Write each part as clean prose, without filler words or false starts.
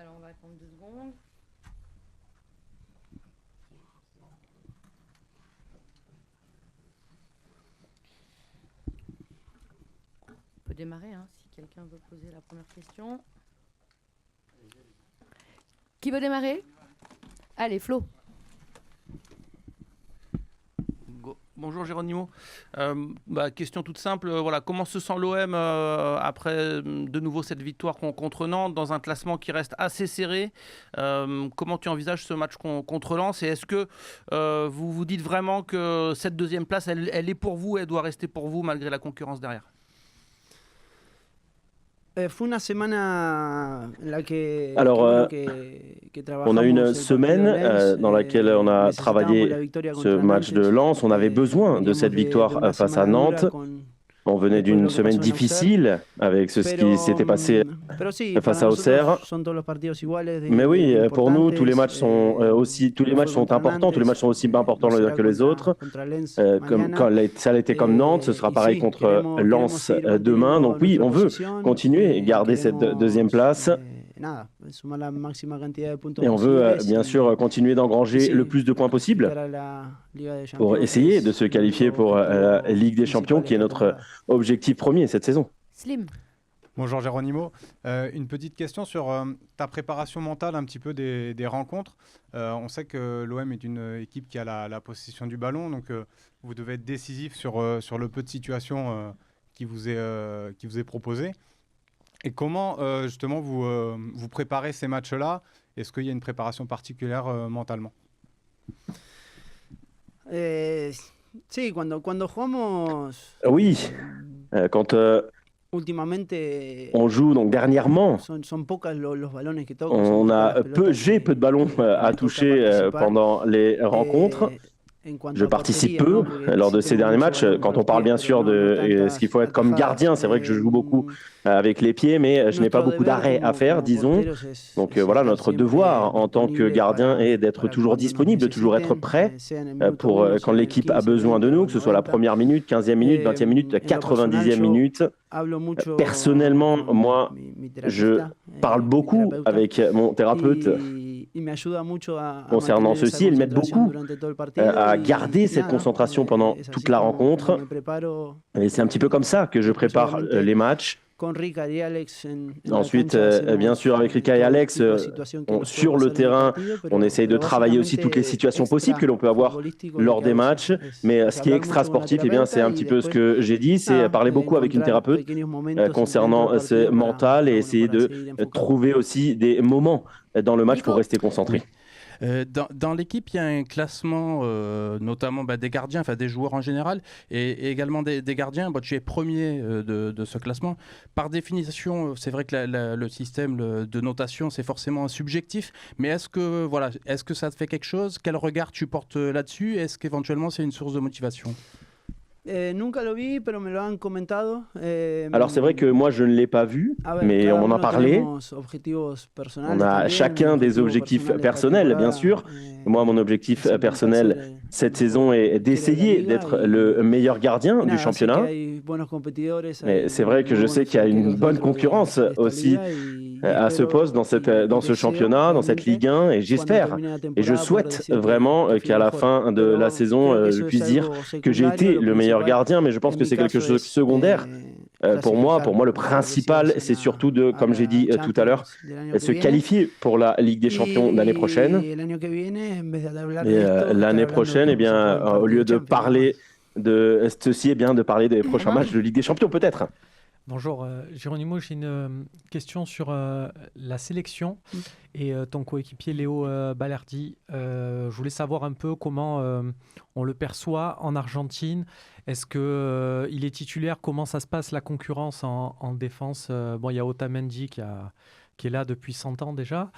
Alors, on va attendre 2 secondes. On peut démarrer si quelqu'un veut poser la première question. Qui veut démarrer? Allez, Flo. Bonjour Geronimo. Question toute simple, comment se sent l'OM après de nouveau cette victoire contre Nantes dans un classement qui reste assez serré? Comment tu envisages ce match contre Lens? Et est-ce que vous vous dites vraiment que cette deuxième place, elle est pour vous, elle doit rester pour vous malgré la concurrence derrière? Alors, on a une semaine dans laquelle on a travaillé ce match de Lens. On avait besoin de cette victoire face à Nantes. On venait d'une semaine difficile avec ce qui s'était passé face à Auxerre. Mais oui, pour nous, tous les matchs sont importants. Tous les matchs sont aussi importants les uns que les autres. Ça a été comme Nantes, ce sera pareil contre Lens demain. Donc oui, on veut continuer et garder cette deuxième place. Et on veut bien sûr continuer d'engranger le plus de points possible pour essayer de se qualifier pour la Ligue des Champions, qui est notre objectif premier cette saison. Slim. Bonjour Geronimo. Une petite question sur ta préparation mentale un petit peu des rencontres. On sait que l'OM est une équipe qui a la possession du ballon, donc vous devez être décisif sur le peu de situations qui vous est proposé. Et comment justement vous préparez ces matchs-là? Est-ce qu'il y a une préparation particulière mentalement? Oui, quand on joue, donc dernièrement, j'ai peu de ballons à toucher pendant les rencontres. Je participe peu lors de ces derniers matchs. Quand on parle bien sûr de ce qu'il faut être comme gardien, c'est vrai que je joue beaucoup avec les pieds, mais je n'ai pas beaucoup d'arrêts à faire, disons. Donc voilà, notre devoir en tant que gardien est d'être toujours disponible, de toujours être prêt pour quand l'équipe a besoin de nous, que ce soit la première minute, 15e minute, 20e minute, 90e minute. Personnellement, moi, je parle beaucoup avec mon thérapeute concernant ceci. Il m'aide beaucoup à garder cette concentration pendant toute la rencontre. Et c'est un petit peu comme ça que je prépare les matchs. Ensuite, bien sûr, avec Rika et Alex, sur le terrain, on essaye de travailler aussi toutes les situations possibles que l'on peut avoir lors des matchs. Mais ce qui est extra sportif, c'est un petit peu ce que j'ai dit, c'est parler beaucoup avec une thérapeute concernant ce mental et essayer de trouver aussi des moments dans le match pour rester concentré. Dans l'équipe, il y a un classement, notamment des gardiens, des joueurs en général, et également des gardiens. Tu es premier de ce classement. Par définition, c'est vrai que le système de notation, c'est forcément subjectif. Mais est-ce que ça te fait quelque chose? Quel regard tu portes là-dessus? Est-ce qu'éventuellement, c'est une source de motivation? Alors c'est vrai que moi je ne l'ai pas vu, mais on m'en a parlé. On a chacun des objectifs personnels, bien sûr. Moi, mon objectif personnel cette saison est d'essayer d'être le meilleur gardien du championnat. Mais c'est vrai que je sais qu'il y a une bonne concurrence aussi à ce poste dans ce championnat, dans cette Ligue 1, et j'espère et je souhaite vraiment qu'à la fin de la saison, je puisse dire que j'ai été le meilleur gardien, mais je pense que c'est quelque chose de secondaire. Pour moi, le principal, c'est surtout de, comme j'ai dit tout à l'heure, se qualifier pour la Ligue des Champions l'année prochaine. Et l'année prochaine, au lieu de parler de ceci, de parler des prochains matchs de Ligue des Champions, peut-être. Bonjour, Geronimo, j'ai une question sur la sélection et ton coéquipier Léo Balerdi. Je voulais savoir un peu comment on le perçoit en Argentine. Est-ce qu'il est titulaire? Comment ça se passe la concurrence en défense? Il y a Otamendi qui est là depuis 100 ans déjà.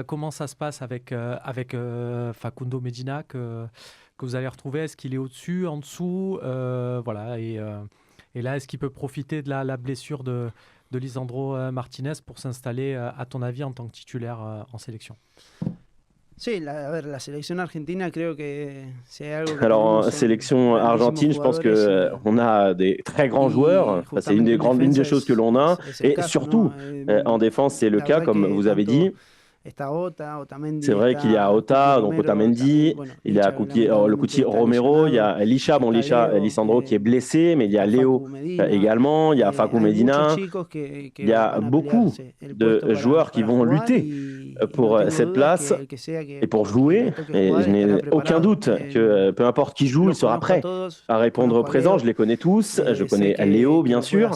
Comment ça se passe avec Facundo Medina que vous allez retrouver? Est-ce qu'il est au-dessus, en dessous? Et là, est-ce qu'il peut profiter de la blessure de Lisandro Martinez pour s'installer, à ton avis, en tant que titulaire en sélection? Alors, en sélection argentine, je pense qu'on a des très grands joueurs. C'est une des choses que l'on a. Et surtout, en défense, c'est le cas, comme vous avez dit. C'est vrai qu'il y a Ota, donc Otamendi, il y a le Cuti Romero, il y a Lisha, Lisandro qui est blessé, mais il y a Léo également, il y a Facu Medina. Il y a beaucoup de joueurs qui vont lutter pour cette place et pour jouer. Et je n'ai aucun doute que peu importe qui joue, il sera prêt à répondre présent. Je les connais tous, je connais Léo bien sûr,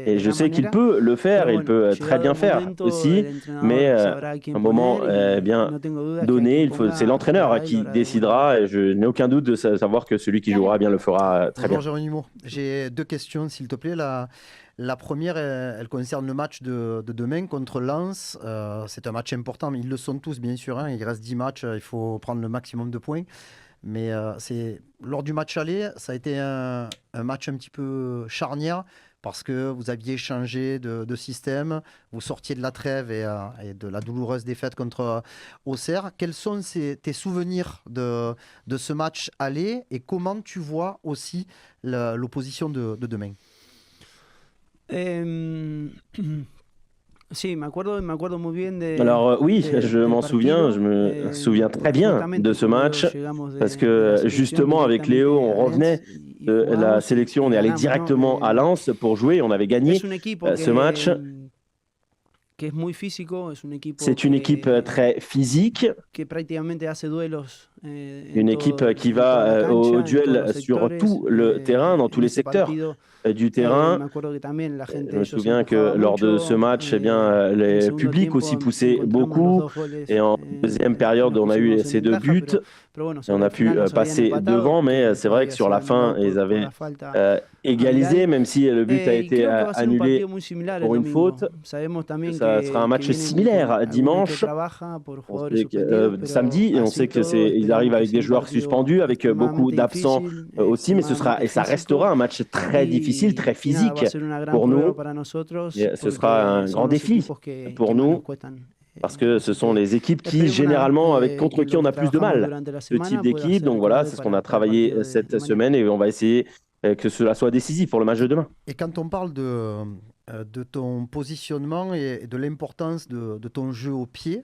et je sais qu'il peut le faire, il peut très bien faire aussi, mais à un moment bien donné, c'est l'entraîneur qui décidera, et je n'ai aucun doute de savoir que celui qui jouera bien le fera très bien. Bonjour Geronimo, j'ai 2 questions s'il te plaît. La première, elle concerne le match de demain contre Lens. C'est un match important, mais ils le sont tous bien sûr. Il reste 10 matchs, il faut prendre le maximum de points. Mais lors du match aller, ça a été un match un petit peu charnière parce que vous aviez changé de système, vous sortiez de la trêve et de la douloureuse défaite contre Auxerre. Quels sont tes souvenirs de ce match aller et comment tu vois aussi l'opposition de demain? Alors oui, je m'en souviens, je me souviens très bien de ce match parce que justement avec Léo, on revenait de la sélection, on est allé directement à Lens pour jouer, on avait gagné ce match. C'est une équipe très physique, une équipe qui va au duel sur tout le terrain, dans tous les secteurs du terrain. Je me souviens que lors de ce match, les publics aussi poussaient beaucoup. Et en deuxième période, on a eu ces 2 buts. Et on a pu passer devant, mais c'est vrai que sur la fin, ils avaient égalisé, même si le but a été annulé pour une faute. Ça sera un match similaire dimanche. Samedi, on sait qu'ils arrivent avec des joueurs suspendus, avec beaucoup d'absents aussi, mais ça restera un match très difficile, très physique pour nous. Et ce sera un grand défi pour nous. Parce que ce sont les équipes qui, généralement, contre qui on a plus de mal, ce type d'équipe. Donc voilà, c'est ce qu'on a travaillé cette semaine et on va essayer que cela soit décisif pour le match de demain. Et quand on parle de ton positionnement et de l'importance de ton jeu au pied,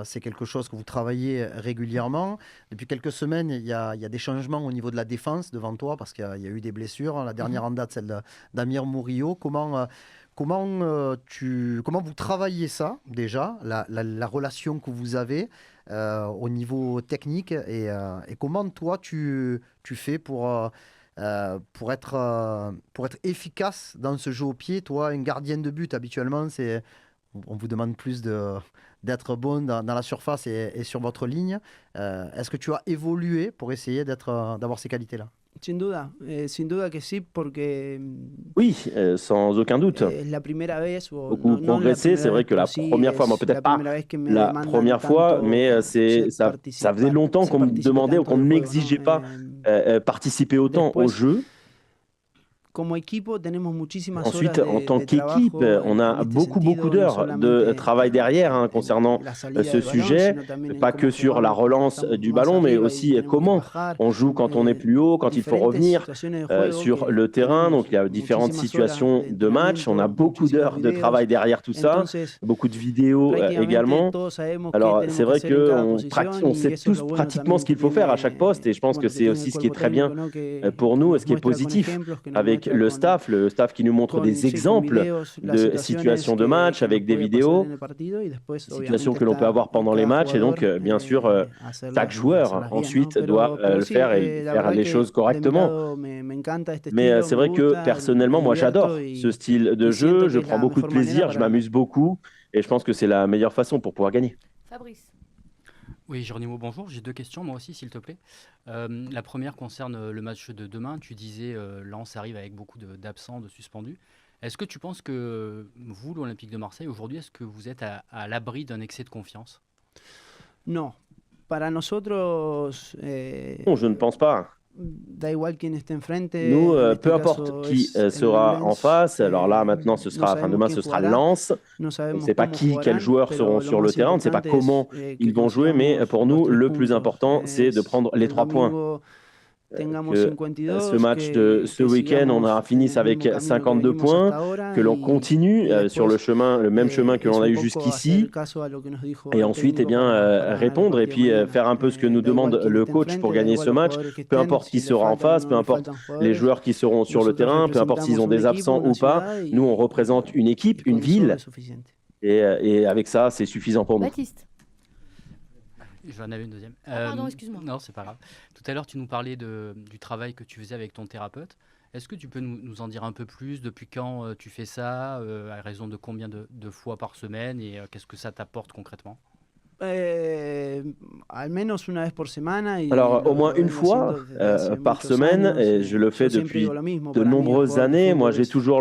c'est quelque chose que vous travaillez régulièrement. Depuis quelques semaines, il y a des changements au niveau de la défense devant toi parce qu'il y a eu des blessures. La dernière en date, celle d'Amir Murillo. Comment vous travaillez ça déjà, la relation que vous avez au niveau technique et comment toi tu fais pour être efficace dans ce jeu au pied? Toi, un gardien de but, habituellement, on vous demande plus d'être bon dans la surface et sur votre ligne. Est-ce que tu as évolué pour essayer d'avoir ces qualités-là? Oui, sans aucun doute. Beaucoup progressé. C'est vrai que la première fois, moi peut-être pas la première fois, mais ça faisait longtemps qu'on me demandait ou qu'on ne m'exigeait pas participer autant au jeu. Ensuite, en tant qu'équipe, on a beaucoup d'heures de travail derrière concernant ce sujet, pas que sur la relance du ballon, mais aussi comment on joue quand on est plus haut, quand il faut revenir sur le terrain. Donc, il y a différentes situations de match. On a beaucoup d'heures de travail derrière tout ça, beaucoup de vidéos également. Alors, c'est vrai qu'on sait tous pratiquement ce qu'il faut faire à chaque poste, et je pense que c'est aussi ce qui est très bien pour nous et ce qui est positif avec le staff qui nous montre des exemples de situations de match avec des vidéos, situations que l'on peut avoir pendant les matchs. Et donc, bien sûr, chaque joueur ensuite doit le faire et faire les choses correctement. Mais c'est vrai que personnellement, moi, j'adore ce style de jeu. Je prends beaucoup de plaisir, je m'amuse beaucoup et je pense que c'est la meilleure façon pour pouvoir gagner. Fabrice. Oui, Geronimo, bonjour. J'ai 2 questions, moi aussi, s'il te plaît. La première concerne le match de demain. Tu disais Lens arrive avec beaucoup d'absents, de suspendus. Est-ce que tu penses que vous, l'Olympique de Marseille, aujourd'hui, est-ce que vous êtes à l'abri d'un excès de confiance? Non, je ne pense pas. Nous, peu importe qui sera en face, alors là maintenant demain ce sera Lens, on ne sait pas quels joueurs seront sur le terrain, on ne sait pas comment ils vont jouer, mais pour nous le plus important c'est de prendre les 3 points. Ce match de ce week-end, on a fini avec 52 points, que l'on continue sur le même chemin que l'on a eu jusqu'ici, et ensuite répondre et puis faire un peu ce que nous demande le coach pour gagner ce match, peu importe qui sera en face, peu importe les joueurs qui seront sur le terrain, peu importe s'ils ont des absents ou pas, nous on représente une équipe, une ville, et avec ça c'est suffisant pour nous. Baptiste. J'en avais une deuxième. Pardon, excuse-moi. Non, c'est pas grave. Tout à l'heure, tu nous parlais du travail que tu faisais avec ton thérapeute. Est-ce que tu peux nous en dire un peu plus? Depuis quand tu fais ça? À raison de combien de fois par semaine? Et qu'est-ce que ça t'apporte concrètement? Alors, au moins une fois par semaine, et je le fais depuis de nombreuses années. Moi, j'ai toujours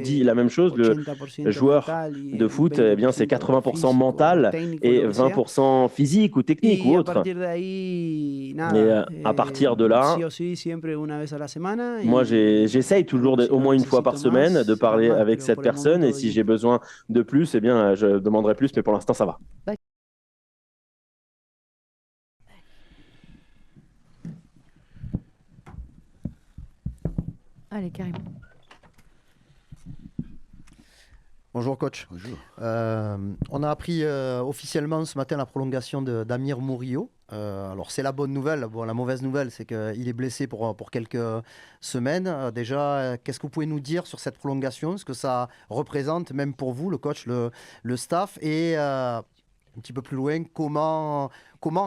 dit la même chose. Le joueur de foot, c'est 80% mental et 20% physique ou technique ou autre. Et à partir de là, moi, j'essaye toujours au moins une fois par semaine de parler avec cette personne. Et si j'ai besoin de plus, je demanderai plus. Mais pour l'instant, ça va. Allez, Karim. Bonjour coach. Bonjour. On a appris officiellement ce matin la prolongation d'Amir Murillo. Alors c'est la bonne nouvelle. Bon, la mauvaise nouvelle, c'est qu'il est blessé pour quelques semaines. Déjà, qu'est-ce que vous pouvez nous dire sur cette prolongation? Ce que ça représente, même pour vous, le coach, le staff, et un petit peu plus loin, comment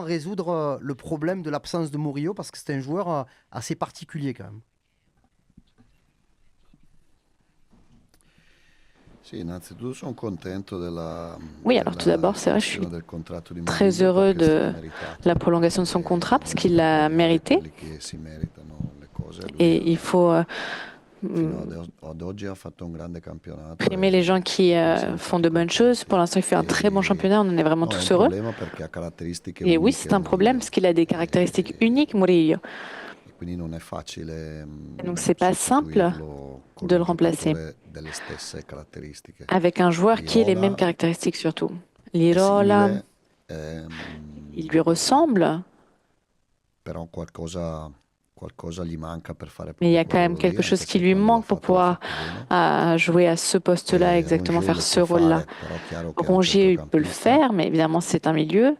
résoudre le problème de l'absence de Murillo, parce que c'est un joueur assez particulier quand même. Oui, alors tout d'abord, c'est vrai, je suis très heureux de la prolongation de son contrat parce qu'il l'a mérité. Et il faut primer les gens qui font de bonnes choses. Pour l'instant, il fait un très bon championnat, on en est vraiment tous heureux. Et oui, c'est un problème parce qu'il a des caractéristiques uniques, Murillo. Donc c'est pas simple de le remplacer avec un joueur qui a les mêmes caractéristiques surtout. Lirola, il lui ressemble, mais il y a quand même quelque chose qui lui manque pour pouvoir jouer à ce poste-là, exactement faire ce rôle-là. Rongier, il peut le faire, mais évidemment, c'est un milieu.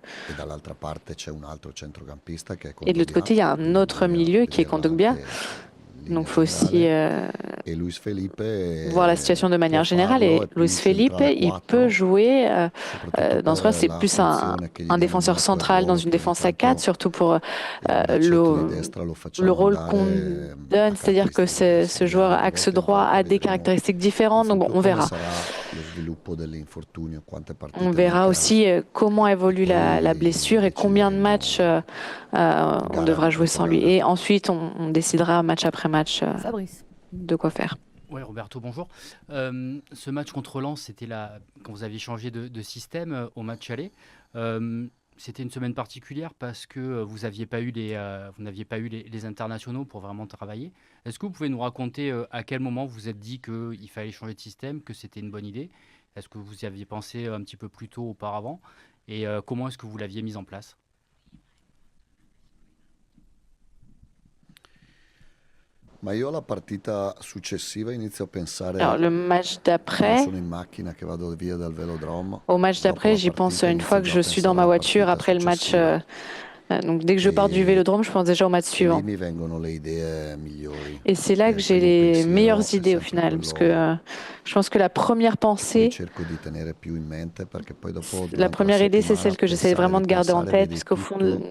Et de l'autre côté, il y a un autre milieu qui est Kondogbia. Donc, il faut aussi voir la situation de manière générale. Et Luis Felipe, il peut jouer dans ce rôle. C'est plus un défenseur central dans une défense à 4, surtout pour le rôle qu'on donne. C'est-à-dire que ce joueur axe droit a des caractéristiques différentes. Donc, bon, on verra. On verra aussi comment évolue la blessure et combien de matchs on devra jouer sans lui. Et ensuite, on décidera match après match de quoi faire. Oui, Roberto, bonjour. Ce match contre Lens, c'était quand vous aviez changé de système au match aller. C'était une semaine particulière parce que vous n'aviez pas eu les internationaux pour vraiment travailler. Est-ce que vous pouvez nous raconter à quel moment vous vous êtes dit qu'il fallait changer de système, que c'était une bonne idée? Est-ce que vous y aviez pensé un petit peu plus tôt auparavant? Et comment est-ce que vous l'aviez mis en place? Alors le match d'après, au match d'après, j'y pense une fois que je suis dans ma voiture après le match. Donc dès que je pars du vélodrome, je pense déjà au match suivant. Et c'est là que j'ai les meilleures idées au final, parce que je pense que la première pensée, la première idée, c'est celle que j'essaie vraiment de garder en tête, puisqu'au fond,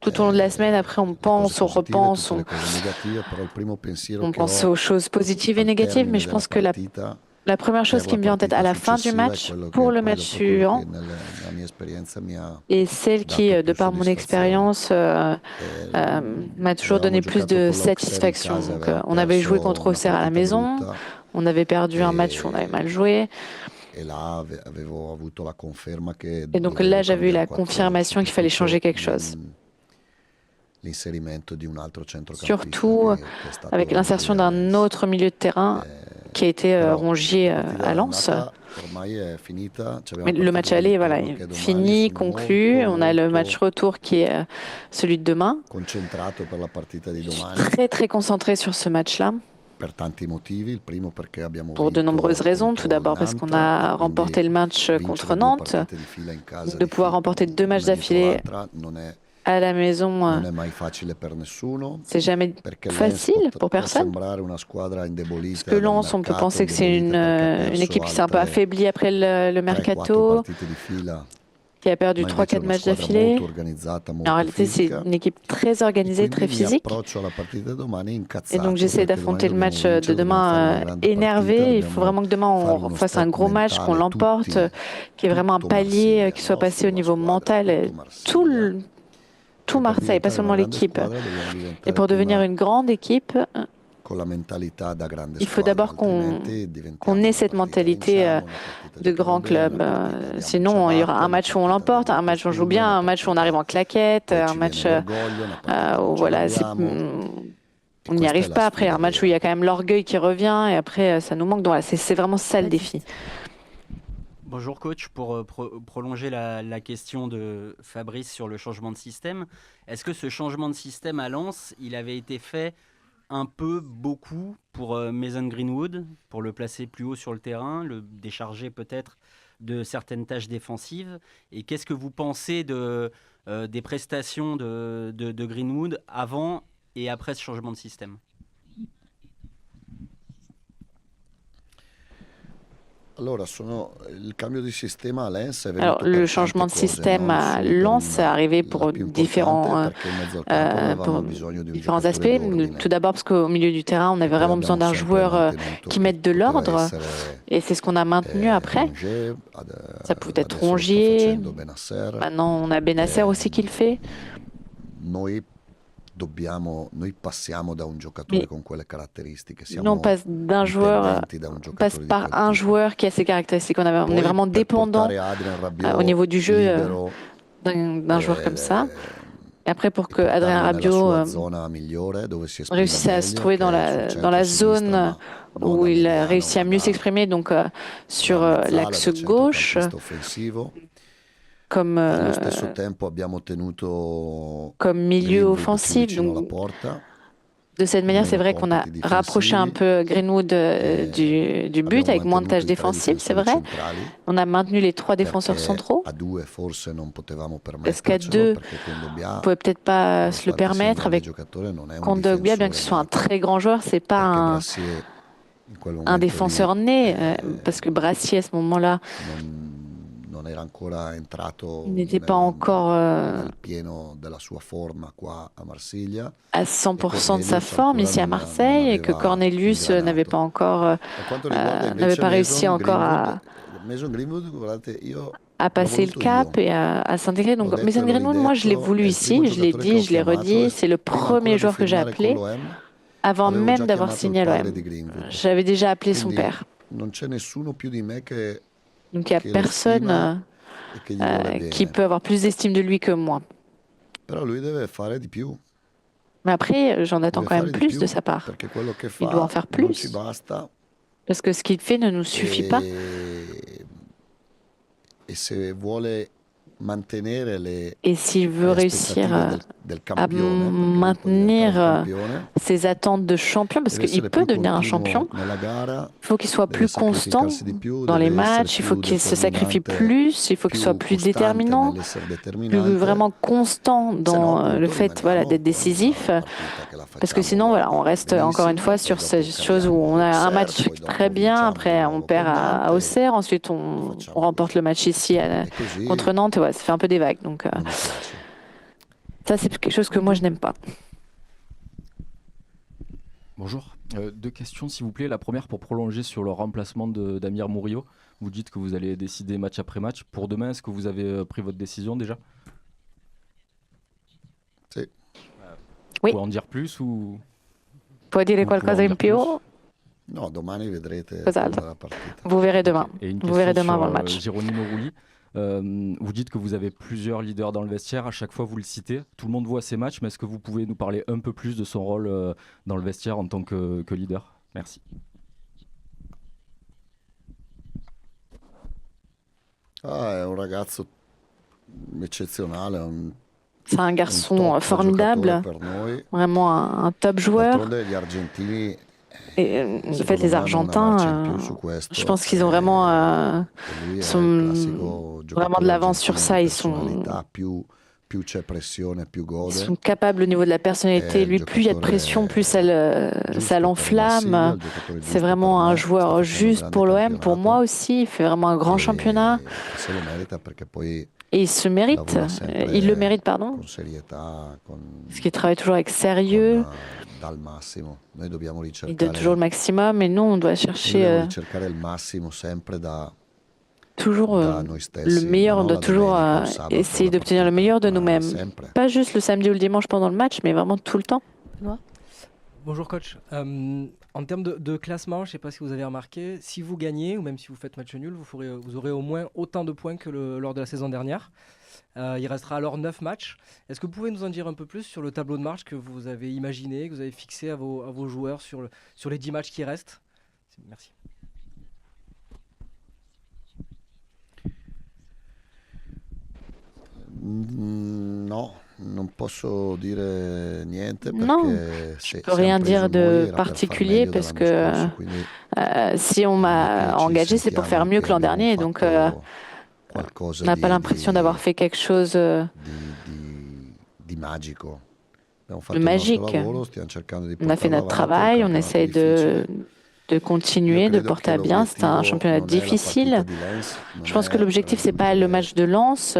tout au long de la semaine, après, on pense, on repense, on pense aux choses positives et négatives, mais je pense que la première chose qui me vient en tête à la fin du match, pour le match suivant, et celle qui, de par mon expérience, m'a toujours donné plus de satisfaction. Donc, on avait joué contre Auxerre à la maison, on avait perdu un match où on avait mal joué. Et donc là, j'avais eu la confirmation qu'il fallait changer quelque chose. surtout avec l'insertion d'un autre milieu de terrain qui a été Rongier à Lens. Mais le match aller, voilà, est fini, conclu. On a le match retour qui est celui de demain. Je suis très très concentré sur ce match-là. Pour de nombreuses raisons. Tout d'abord parce qu'on a remporté le match contre Nantes. De pouvoir remporter 2 matchs d'affilée à la maison, c'est jamais facile pour personne. Parce que Lens, on peut penser que c'est une équipe qui s'est un peu affaiblie après le mercato, qui a perdu 3-4 matchs d'affilée. En réalité, c'est une équipe très organisée, très physique. Et donc, j'essaie d'affronter le match de demain énervé. Il faut vraiment que demain, on fasse un gros match, qu'on l'emporte, qu'il y ait vraiment un palier qui soit passé au niveau mental. Tout Marseille, pas seulement l'équipe. Et pour devenir une grande équipe, il faut d'abord qu'on ait cette mentalité de grand club. Sinon, il y aura un match où on l'emporte, un match où on joue bien, un match où on arrive en claquette, un match où voilà, on n'y arrive pas. Après, un match où il y a quand même l'orgueil qui revient et après, ça nous manque. Donc, voilà, c'est vraiment ça le défi. Bonjour coach, pour prolonger la question de Fabrice sur le changement de système, est-ce que ce changement de système à Lens, il avait été fait un peu beaucoup pour Mason Greenwood, pour le placer plus haut sur le terrain, le décharger peut-être de certaines tâches défensives? Et qu'est-ce que vous pensez des prestations de Greenwood avant et après ce changement de système? Alors, le changement de système à Lens est arrivé pour différents aspects. Tout d'abord parce qu'au milieu du terrain, on avait vraiment besoin d'un joueur qui mette de l'ordre. Et c'est ce qu'on a maintenu après. Ça pouvait être Rongier. Maintenant, on a Benasser aussi qui le fait. On passe par un joueur qui a ces caractéristiques. On est vraiment dépendant au niveau du jeu d'un joueur comme ça. Et après, pour que Adrien Rabiot réussisse à se trouver dans la zone où il réussit à mieux s'exprimer, donc sur l'axe gauche, comme milieu offensif. Donc, de cette manière, c'est vrai qu'on a rapproché un peu Greenwood du but avec moins de tâches défensives, c'est vrai. On a maintenu les 3 défenseurs centraux. Parce qu'à 2, on ne pouvait peut-être pas se le permettre. Avec Kondogbia, bien que ce soit un très grand joueur, ce n'est pas un défenseur né. Parce que Brassier, à ce moment-là, il n'était pas encore à 100% de sa forme ici à Marseille et que Cornelius n'avait pas réussi encore à passer le cap et à s'intégrer. Donc Mason Greenwood, moi je l'ai voulu ici, je l'ai dit, je l'ai redit, c'est le premier joueur que j'ai appelé avant même d'avoir signé à l'OM. J'avais déjà appelé son père. Donc il n'y a personne qui peut avoir plus d'estime de lui que moi. Mais après, j'en attends quand même plus de sa part. Il doit en faire plus. Parce que ce qu'il fait ne nous suffit pas. Et s'il veut réussir à maintenir ses attentes de champion, parce qu'il peut devenir un champion, il faut qu'il soit plus constant dans les matchs, il faut qu'il se sacrifie plus, il faut qu'il soit plus déterminant, plus vraiment constant dans le fait d'être décisif. Parce que sinon, on reste encore une fois sur ces choses où on a un match très bien, après on perd à Auxerre, ensuite on remporte le match ici contre Nantes, et ça fait un peu des vagues. Donc ça, c'est quelque chose que moi, je n'aime pas. Bonjour. 2 questions, s'il vous plaît. La première, pour prolonger sur le remplacement d'Amir Murillo. Vous dites que vous allez décider match après match. Pour demain, est-ce que vous avez pris votre décision déjà? Oui. Vous pouvez en dire plus ou... Puoi dire qualcosa in più? No, domani vedrete la partita. Vous verrez demain. Et une vous verrez demain sur avant le match. Geronimo Rulli. Vous dites que vous avez plusieurs leaders dans le vestiaire, à chaque fois vous le citez, tout le monde voit ces matchs, mais est-ce que vous pouvez nous parler un peu plus de son rôle dans le vestiaire en tant que leader? Merci. È un ragazzo eccezionale, formidable, vraiment un top joueur. Et en fait, les Argentins, je pense qu'ils ont vraiment, sont vraiment de l'avance sur ça. Ils sont capables au niveau de la personnalité. Lui, plus il y a de pression, plus ça l'enflamme. C'est vraiment un joueur juste pour l'OM. Pour moi aussi, il fait vraiment un grand championnat. Et il se mérite, il le mérite, pardon. Parce qu'il travaille toujours avec sérieux. Il donne toujours le maximum et nous, on doit chercher toujours le meilleur. On doit toujours essayer d'obtenir le meilleur de nous-mêmes. Pas juste le samedi ou le dimanche pendant le match, mais vraiment tout le temps. Bonjour coach. En termes de classement, je ne sais pas si vous avez remarqué, si vous gagnez ou même si vous faites match nul, vous aurez au moins autant de points que lors de la saison dernière. Il restera alors 9 matchs. Est-ce que vous pouvez nous en dire un peu plus sur le tableau de marche que vous avez imaginé, que vous avez fixé à vos joueurs sur les 10 matchs qui restent? Merci. Non, non posso dire niente Non, je ne peux rien dire de particulier parce que si on m'a engagé, c'est pour faire mieux que l'an dernier. Donc, on n'a pas l'impression d'avoir fait quelque chose de magique. On a fait notre travail, on essaye de continuer, de porter à bien. C'est un championnat difficile. Je pense que l'objectif, ce n'est pas le match de Lens,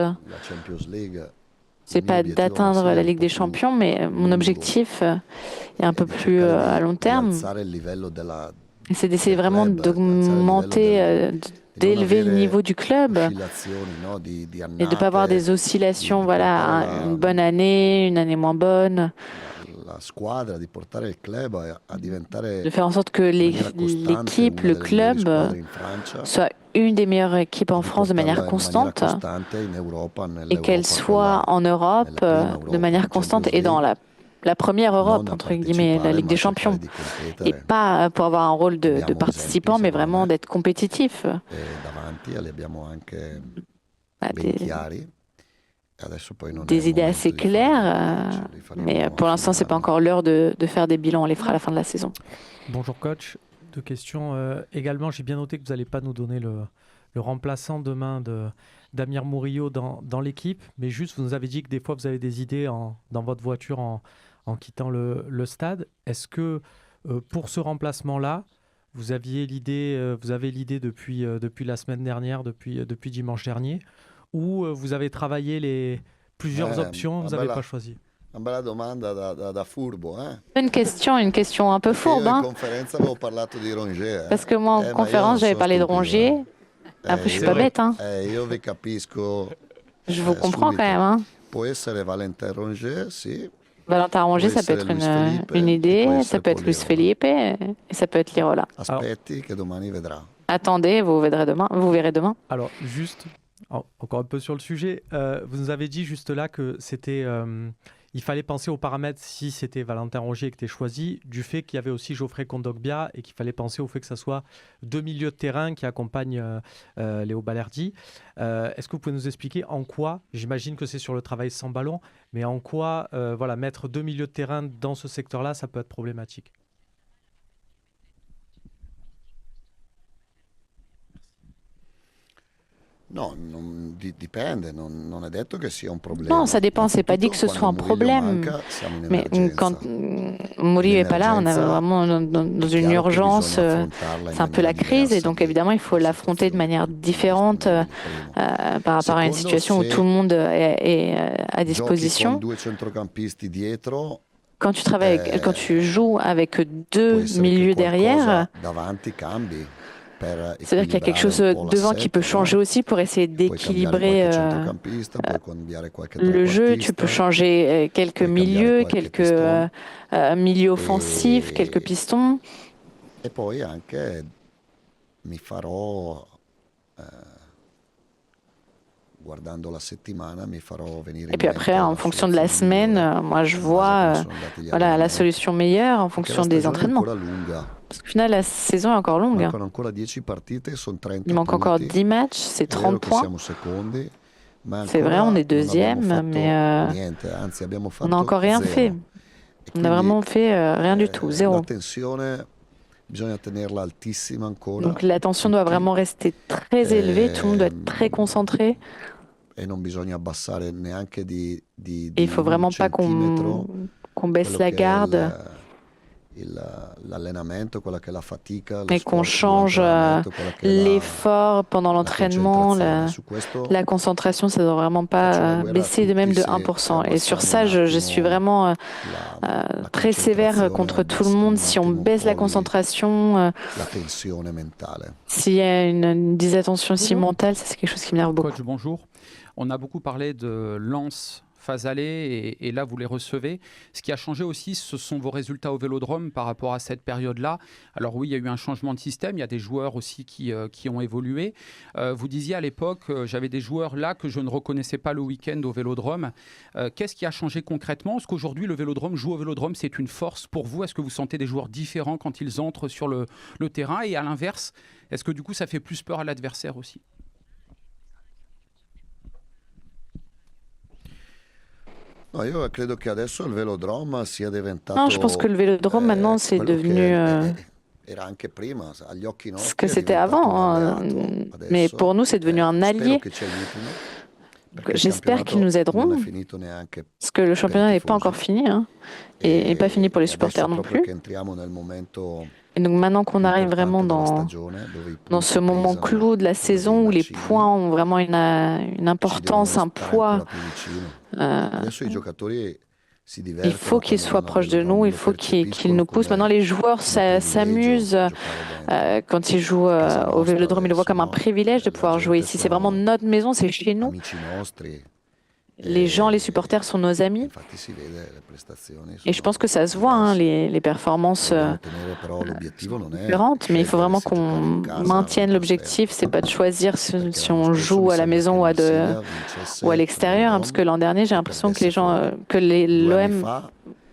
c'est pas d'atteindre la Ligue des Champions, mais mon objectif est un peu plus à long terme. C'est d'essayer vraiment d'augmenter, d'élever le niveau du club et de ne pas avoir des oscillations, voilà, une bonne année, une année moins bonne. De faire en sorte que l'équipe, le club, soit une des meilleures équipes en France de manière constante et qu'elle soit en Europe de manière constante et dans la première Europe, entre guillemets, la Ligue des Champions. Et pas pour avoir un rôle de participant, mais vraiment d'être compétitif. Des idées assez claires, mais pour l'instant, ce n'est pas encore l'heure de faire des bilans. On les fera à la fin de la saison. Bonjour coach, 2 questions. Également, j'ai bien noté que vous n'allez pas nous donner le remplaçant demain d'Amir Murillo dans l'équipe, mais juste, vous nous avez dit que des fois, vous avez des idées dans votre voiture en quittant le stade. Est-ce que pour ce remplacement-là, vous avez l'idée depuis la semaine dernière, depuis dimanche dernier, ou vous avez travaillé plusieurs options, vous n'avez pas choisi? Une question un peu fourbe. Parce que moi, en conférence, j'avais parlé de Rongier. Après, je ne suis pas bête. Je vous comprends quand même. Valentin Rongier, ça peut être une idée, ça peut être Luis Felipe et ça peut être Lirola. Attendez, vous verrez demain. Alors, juste... Encore un peu sur le sujet, vous nous avez dit juste là que il fallait penser aux paramètres si c'était Valentin Rongier qui était choisi, du fait qu'il y avait aussi Geoffrey Kondogbia et qu'il fallait penser au fait que ça soit 2 milieux de terrain qui accompagnent Léo Balerdi. Est-ce que vous pouvez nous expliquer en quoi, j'imagine que c'est sur le travail sans ballon, mais en quoi mettre 2 milieux de terrain dans ce secteur-là, ça peut être problématique? Non, ça dépend, c'est pas dit que ce soit un problème. Mais quand Murillo n'est pas là, on est vraiment dans une urgence, c'est un peu la crise, et donc évidemment il faut l'affronter de manière différente par rapport à une situation où tout le monde est à disposition. Quand tu joues avec 2 milieux derrière, c'est-à-dire qu'il y a quelque chose devant qui peut changer aussi pour essayer d'équilibrer le jeu. Tu peux changer quelques milieux, quelques milieux offensifs, quelques pistons. Et puis Et puis après, en fonction de la semaine, moi je vois voilà, la solution meilleure en fonction des entraînements. Parce qu'au final, la saison est encore longue. Il manque encore 10 matchs, c'est 30 points. C'est vrai, on est deuxième, mais on n'a encore rien fait. On n'a vraiment fait rien du tout, zéro. Donc la tension doit vraiment rester très élevée, tout le monde doit être très concentré. Et il ne faut vraiment pas qu'on baisse la garde. Mais qu'on change l'effort pendant l'entraînement, la concentration, ça ne doit vraiment pas baisser de même de 1%. Et sur ça, je suis vraiment très sévère contre tout le monde. Si on baisse la concentration, s'il y a une désattention aussi mentale, c'est quelque chose qui m'énerve beaucoup. Coach, bonjour. On a beaucoup parlé de Lens phase aller et là vous les recevez. Ce qui a changé aussi, ce sont vos résultats au Vélodrome par rapport à cette période-là. Alors oui, il y a eu un changement de système, il y a des joueurs aussi qui ont évolué. Vous disiez à l'époque, j'avais des joueurs là que je ne reconnaissais pas le week-end au Vélodrome. Qu'est-ce qui a changé concrètement? Est-ce qu'aujourd'hui le Vélodrome, jouer au Vélodrome, c'est une force pour vous? Est-ce que vous sentez des joueurs différents quand ils entrent sur le terrain? Et à l'inverse, est-ce que du coup ça fait plus peur à l'adversaire aussi? Non, je pense que le Vélodrome maintenant c'est devenu ce que c'était avant, hein. Mais pour nous c'est devenu un allié. J'espère qu'ils nous aideront, parce que le championnat n'est pas encore fini, hein, et pas fini pour les supporters non plus. Et donc maintenant qu'on arrive vraiment dans ce moment clou de la saison où les points ont vraiment une importance, un poids, il faut qu'ils soient proches de nous, il faut qu'ils nous poussent. Maintenant, les joueurs s'amusent quand ils jouent au Vélodrome, ils le voient comme un privilège de pouvoir jouer ici. C'est vraiment notre maison, c'est chez nous. Les gens, les supporters sont nos amis. Et je pense que ça se voit, hein, les performances différentes. Mais il faut vraiment qu'on maintienne l'objectif. C'est pas de choisir si on joue à la maison ou à l'extérieur. Hein, parce que l'an dernier, j'ai l'impression que l'OM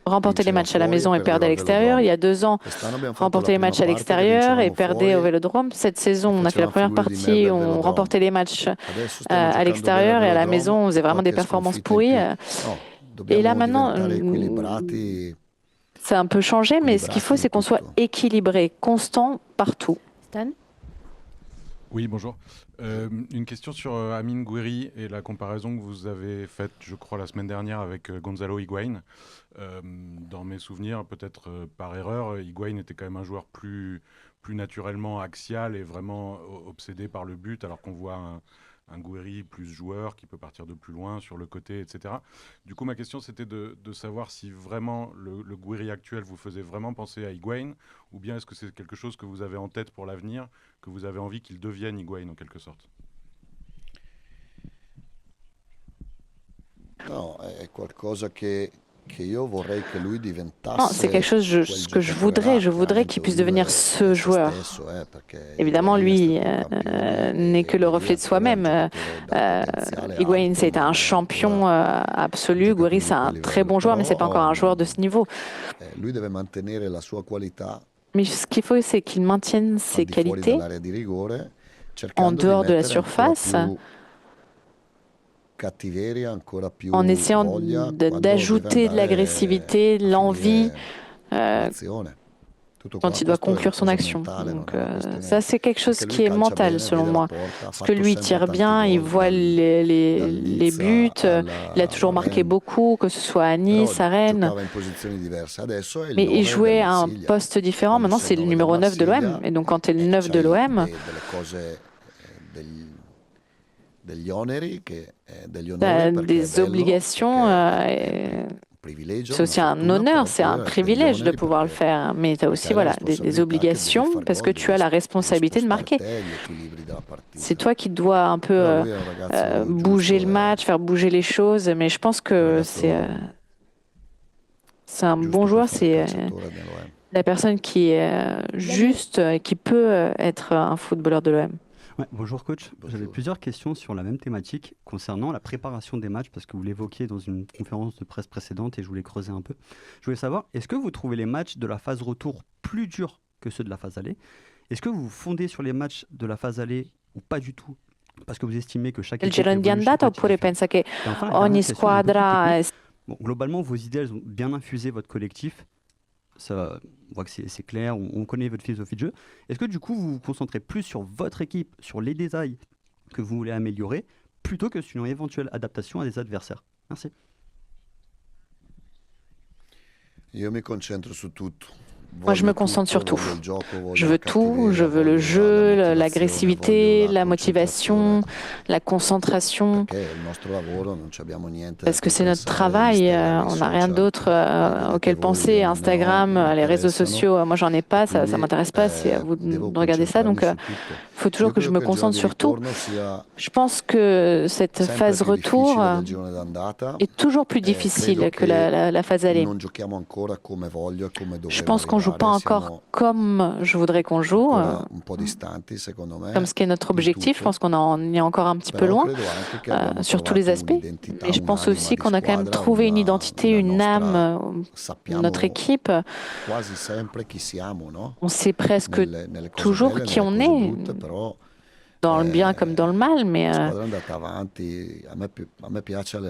remportait les matchs à la maison et perdait à l'extérieur. Il y a 2 ans, remportait les matchs à l'extérieur et perdait au Vélodrome. Cette saison, on a fait la première partie, on remportait les matchs à l'extérieur et à la maison, on faisait vraiment des performances pourries. Et là, maintenant, ça a un peu changé, mais ce qu'il faut, c'est qu'on soit équilibré, constant partout. Stan ? Oui, bonjour. Une question sur Amine Gouiri et la comparaison que vous avez faite, je crois, la semaine dernière avec Gonzalo Higuaín. Dans mes souvenirs, peut-être par erreur, Higuaín était quand même un joueur plus naturellement axial et vraiment obsédé par le but, alors qu'on voit un Gouiri plus joueur qui peut partir de plus loin sur le côté, etc. Du coup, ma question, c'était de savoir si vraiment le Gouiri actuel vous faisait vraiment penser à Higuaín, ou bien est-ce que c'est quelque chose que vous avez en tête pour l'avenir, que vous avez envie qu'il devienne Higuaín en quelque sorte? Non, è qualcosa che non, c'est quelque chose que je voudrais qu'il puisse devenir ce joueur. Évidemment, lui n'est que le reflet de soi-même. Higuaín, c'est un champion absolu. Gouiri, c'est un très bon joueur, mais c'est pas encore un joueur de ce niveau. Mais ce qu'il faut, c'est qu'il maintienne ses qualités en dehors de la surface, en essayant d'ajouter de l'agressivité, de l'envie quand il doit conclure son action. Donc, ça, c'est quelque chose qui est mental, selon moi. Parce que lui, il tire bien, il voit les buts, il a toujours marqué beaucoup, que ce soit à Nice, à Rennes. Mais il jouait à un poste différent. Maintenant, c'est le numéro 9 de l'OM. Et donc, quand tu es le 9 de l'OM, des obligations, c'est aussi un honneur, c'est un privilège de pouvoir le faire, mais tu as aussi des obligations parce que tu as la responsabilité de marquer. C'est toi qui dois un peu bouger le match, faire bouger les choses, mais je pense que c'est un bon joueur, c'est la personne qui est juste et qui peut être un footballeur de l'OM. Ouais, bonjour coach, j'avais plusieurs questions sur la même thématique concernant la préparation des matchs, parce que vous l'évoquiez dans une conférence de presse précédente et je voulais creuser un peu. Je voulais savoir, est-ce que vous trouvez les matchs de la phase retour plus durs que ceux de la phase aller? Est-ce que vous vous fondez sur les matchs de la phase aller ou pas du tout? Parce que vous estimez que chaque Il girone di andata oppure pensa che ogni squadra... Bon, globalement, vos idées, elles ont bien infusé votre collectif. Ça, on voit que c'est clair, on connaît votre philosophie de jeu. Est-ce que du coup, vous vous concentrez plus sur votre équipe, sur les détails que vous voulez améliorer, plutôt que sur une éventuelle adaptation à des adversaires? Merci. Io mi concentro su tutto. Moi, je me concentre sur tout. Je veux tout, je veux le jeu, l'agressivité, la motivation, la concentration. Parce que c'est notre travail, on n'a rien d'autre auquel penser. Instagram, les réseaux sociaux, moi, j'en ai pas, ça ne m'intéresse pas, c'est à vous de regarder ça. Donc, il faut toujours que je me concentre sur tout. Je pense que cette phase retour est toujours plus difficile que la phase aller. Je pense qu'on ne joue pas encore comme je voudrais qu'on joue, comme ce qui est notre objectif. Je pense qu'on en est encore un petit peu loin sur tous les aspects. Mais je pense aussi qu'on a quand même trouvé une identité, une âme, notre équipe. On sait presque toujours qui on est, dans le bien comme dans le mal, mais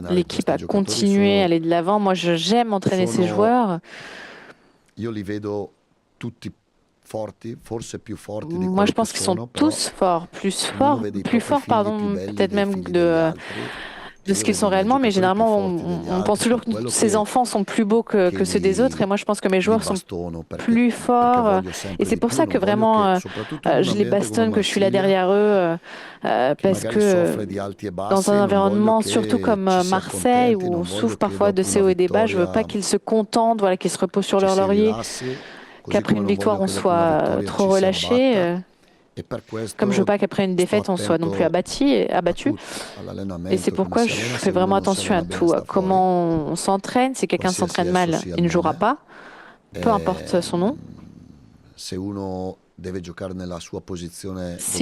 l'équipe a continué à aller de l'avant. Moi, j'aime entraîner ces joueurs. Moi, je pense qu'ils sont tous forts, plus forts, peut-être même de ce qu'ils sont réellement, mais généralement, on pense toujours que ces enfants sont plus beaux que ceux des autres, et moi, je pense que mes joueurs sont plus forts, et c'est pour ça que vraiment, je les bastonne, que je suis là derrière eux, parce que dans un environnement, surtout comme Marseille, où on souffre parfois de ces hauts et des bas, je veux pas qu'ils se contentent, voilà, qu'ils se reposent sur leur laurier, qu'après une victoire, on soit trop relâché. Comme je veux pas qu'après une défaite, on soit non plus abattu. Et c'est pourquoi je fais vraiment attention à tout. Comment on s'entraîne. Si quelqu'un s'entraîne mal, il ne jouera pas, peu importe son nom. Si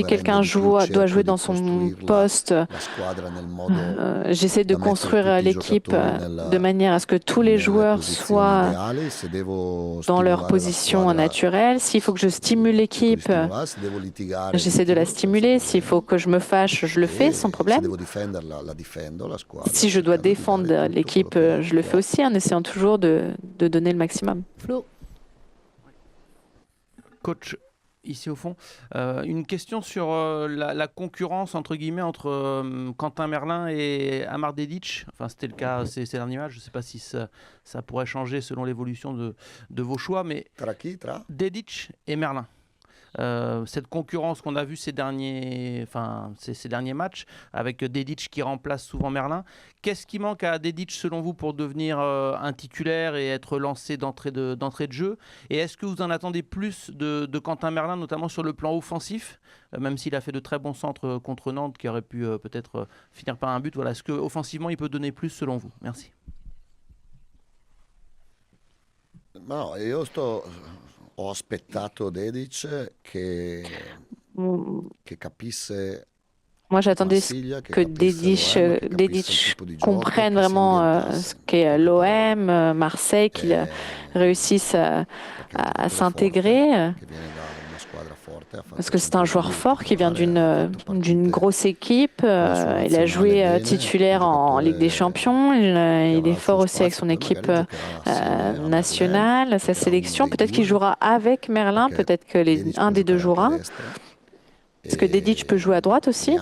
quelqu'un doit jouer dans son poste, j'essaie de construire l'équipe de manière à ce que tous les joueurs soient dans leur position naturelle. S'il faut que je stimule l'équipe, j'essaie de la stimuler. S'il faut que je me fâche, je le fais sans problème. Si je dois défendre l'équipe, je le fais aussi en essayant toujours de donner le maximum. Flo. Coach, ici au fond, une question sur la concurrence entre guillemets entre Quentin Merlin et Amar Dedić. Enfin, c'était le cas ces derniers matchs. Je ne sais pas si ça pourrait changer selon l'évolution de vos choix, mais Dedić et Merlin. Cette concurrence qu'on a vue ces derniers matchs avec Dedić qui remplace souvent Merlin. Qu'est-ce qui manque à Dedić selon vous pour devenir un titulaire et être lancé d'entrée de jeu? Et est-ce que vous en attendez plus de Quentin Merlin, notamment sur le plan offensif, même s'il a fait de très bons centres contre Nantes qui auraient pu peut-être finir par un but? Voilà, est-ce qu'offensivement il peut donner plus selon vous? Merci. No, ho aspettato Dedić che capisse. Moi, j'attendais que Dedić comprenne vraiment ce qu'est l'OM, Marseille, qu'il réussisse à s'intégrer. Parce que c'est un joueur fort qui vient d'une grosse équipe. Il a joué titulaire en Ligue des Champions. Il est fort aussi avec son équipe nationale, sa sélection. Peut-être qu'il jouera avec Merlin, peut-être que un des deux jouera. Est-ce que Dedić peut jouer à droite aussi?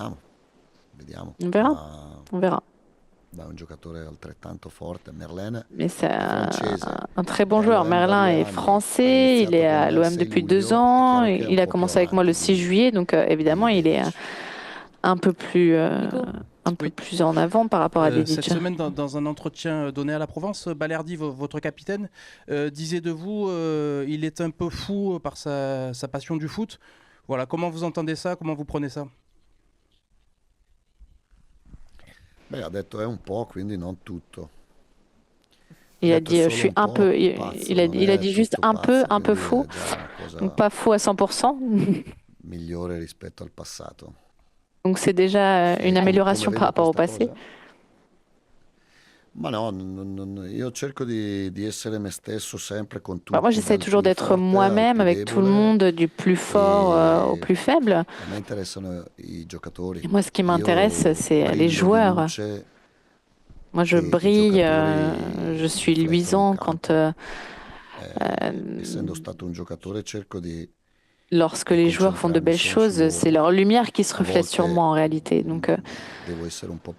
On verra. On verra. Mais c'est un très bon joueur. Merlin est français, il est à l'OM depuis 2 ans, il a commencé avec moi le 6 juillet, donc évidemment il est un peu plus en avant par rapport à Dedić. Cette semaine, dans un entretien donné à la Provence, Balerdi, votre capitaine, disait de vous il est un peu fou par sa passion du foot. Voilà, comment vous entendez ça? Comment vous prenez ça? Ha detto è un po', quindi non tutto. Il a dit je suis un peu, il a dit juste un peu fou, donc pas fou à 100%. Migliore rispetto al passato. Donc c'est déjà une amélioration par rapport au passé. Moi, j'essaie toujours d'être moi-même avec tout le monde, du plus fort au plus faible. Et moi, ce qui m'intéresse, c'est les joueurs. Moi, je brille, je suis luisant quand lorsque les joueurs font de belles choses, c'est leur lumière qui se reflète sur moi en réalité. Donc,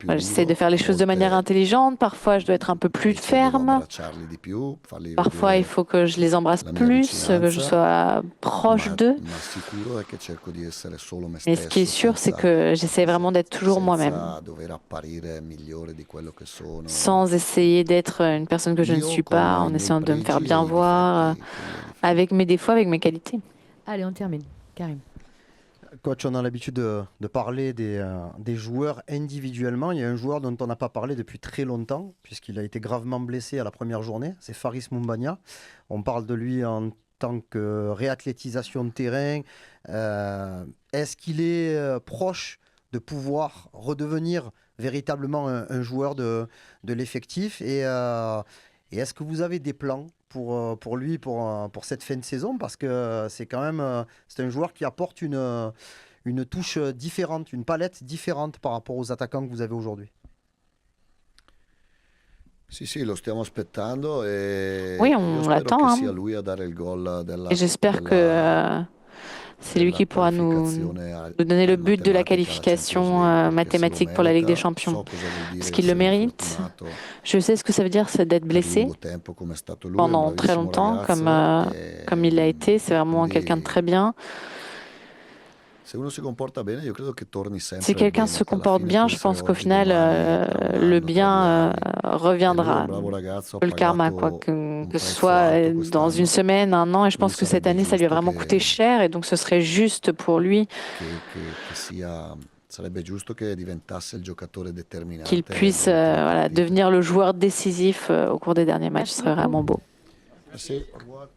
j'essaie de faire les choses de manière intelligente. Parfois, je dois être un peu plus ferme. Parfois, il faut que je les embrasse plus, que je sois proche d'eux. Mais ce qui est sûr, c'est que j'essaie vraiment d'être toujours moi-même, sans essayer d'être une personne que je ne suis pas, en essayant de me faire bien voir, avec mes défauts, avec mes qualités. Allez, on termine. Karim. Coach, on a l'habitude de parler des joueurs individuellement. Il y a un joueur dont on n'a pas parlé depuis très longtemps, puisqu'il a été gravement blessé à la première journée. C'est Faris Moumbagna. On parle de lui en tant que réathlétisation de terrain. Est-ce qu'il est proche de pouvoir redevenir véritablement un joueur de l'effectif et est-ce que vous avez des plans pour lui, pour cette fin de saison? Parce que c'est quand même c'est un joueur qui apporte une touche différente, une palette différente par rapport aux attaquants que vous avez aujourd'hui. Oui, on l'attend. Hein. Et j'espère que c'est lui qui pourra nous donner le but de la qualification mathématique pour la Ligue des Champions. Parce qu'il le mérite. Je sais ce que ça veut dire, c'est d'être blessé pendant très longtemps, comme il l'a été. C'est vraiment quelqu'un de très bien. Si quelqu'un se comporte bien, je pense qu'au final, le bien reviendra. Le karma, quoi, que ce soit dans une semaine, un an. Et je pense que cette année, ça lui a vraiment coûté cher. Et donc, ce serait juste pour lui qu'il puisse devenir le joueur décisif au cours des derniers matchs. Ce serait vraiment beau. Merci. Au revoir.